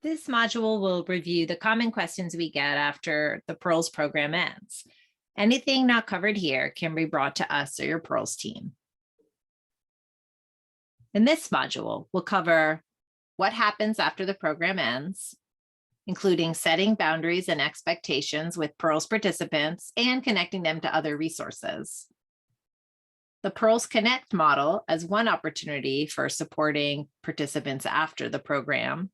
This module will review the common questions we get after the Pearls program ends. Anything not covered here can be brought to us or your Pearls team. In this module, we'll cover what happens after the program ends, including setting boundaries and expectations with Pearls participants and connecting them to other resources. The Pearls Connect model as one opportunity for supporting participants after the program,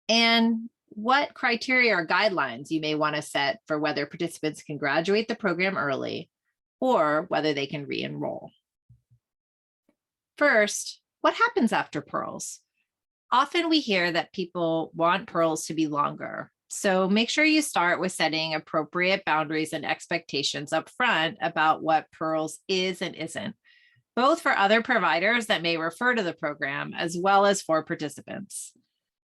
and what criteria or guidelines you may want to set for whether participants can graduate the program early or whether they can re-enroll. First, what happens after Pearls? Often we hear that people want Pearls to be longer, so make sure you start with setting appropriate boundaries and expectations up front about what Pearls is and isn't, both for other providers that may refer to the program as well as for participants.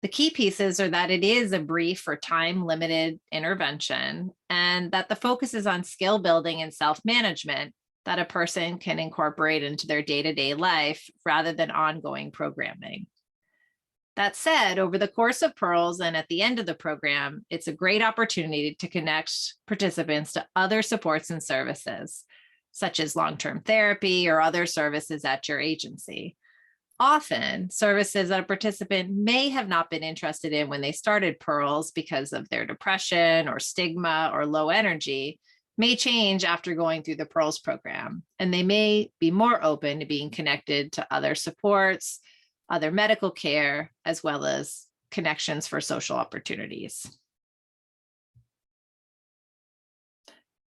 The key pieces are that it is a brief or time-limited intervention and that the focus is on skill building and self-management that a person can incorporate into their day-to-day life rather than ongoing programming. That said, over the course of Pearls and at the end of the program, it's a great opportunity to connect participants to other supports and services, such as long-term therapy or other services at your agency. Often, services that a participant may have not been interested in when they started Pearls because of their depression or stigma or low energy may change after going through the Pearls program, and they may be more open to being connected to other supports, other medical care, as well as connections for social opportunities.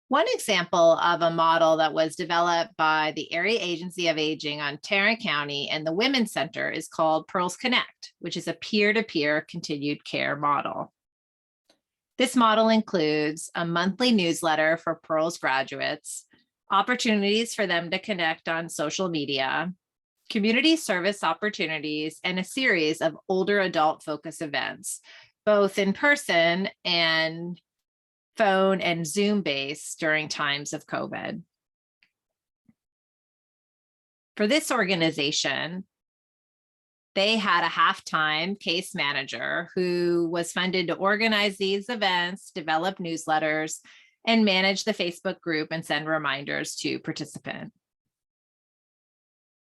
One example of a model that was developed by the Area Agency of Aging on Tarrant County and the Women's Center is called Pearls Connect, which is a peer-to-peer continued care model. This model includes a monthly newsletter for Pearls graduates, opportunities for them to connect on social media, community service opportunities, and a series of older adult focus events, both in person and phone and Zoom based during times of COVID. For this organization, they had a half-time case manager who was funded to organize these events, develop newsletters, and manage the Facebook group and send reminders to participants.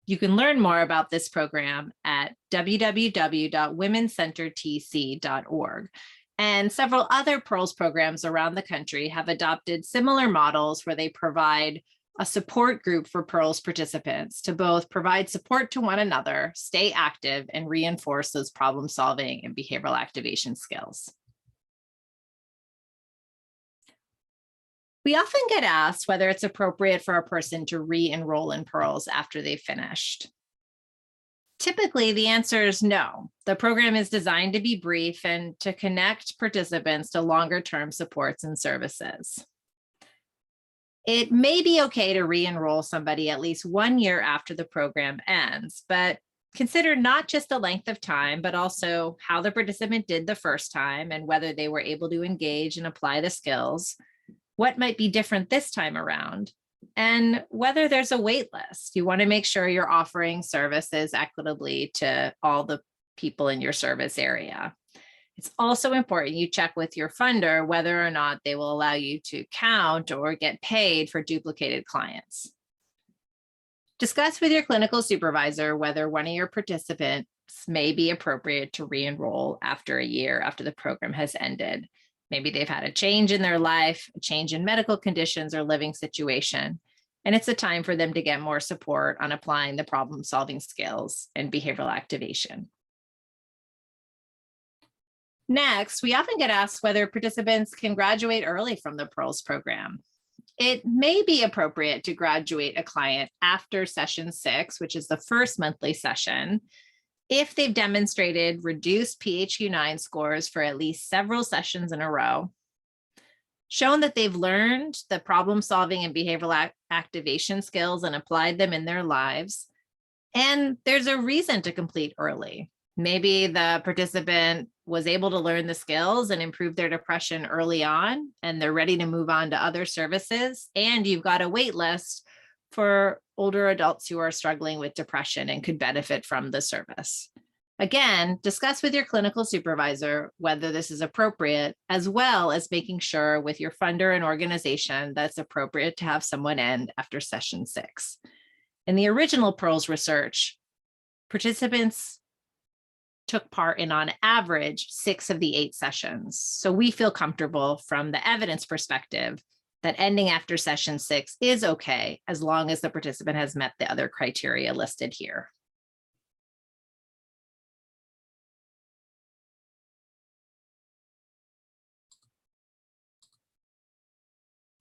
You can learn more about this program at www.womenscentertc.org. And several other Pearls programs around the country have adopted similar models where they provide a support group for Pearls participants to both provide support to one another, stay active, and reinforce those problem solving and behavioral activation skills. We often get asked whether it's appropriate for a person to re-enroll in Pearls after they've finished. Typically, the answer is no. The program is designed to be brief and to connect participants to longer-term supports and services. It may be okay to re-enroll somebody at least 1 year after the program ends, but consider not just the length of time, but also how the participant did the first time and whether they were able to engage and apply the skills, what might be different this time around, and whether there's a wait list. You want to make sure you're offering services equitably to all the people in your service area. It's also important you check with your funder whether or not they will allow you to count or get paid for duplicated clients. Discuss with your clinical supervisor whether one of your participants may be appropriate to re-enroll after a year after the program has ended. Maybe they've had a change in their life, a change in medical conditions or living situation, and it's a time for them to get more support on applying the problem-solving skills and behavioral activation. Next, we often get asked whether participants can graduate early from the Pearls program. It may be appropriate to graduate a client after session 6, which is the first monthly session, if they've demonstrated reduced PHQ-9 scores for at least several sessions in a row, shown that they've learned the problem solving and behavioral activation skills and applied them in their lives, and there's a reason to complete early. Maybe the participant was able to learn the skills and improve their depression early on, and they're ready to move on to other services, and you've got a wait list for older adults who are struggling with depression and could benefit from the service. Again, discuss with your clinical supervisor whether this is appropriate, as well as making sure with your funder and organization that it's appropriate to have someone end after session 6. In the original PEARLS research, participants took part in, on average, 6 of the 8 sessions. So we feel comfortable from the evidence perspective that ending after session 6 is okay, as long as the participant has met the other criteria listed here.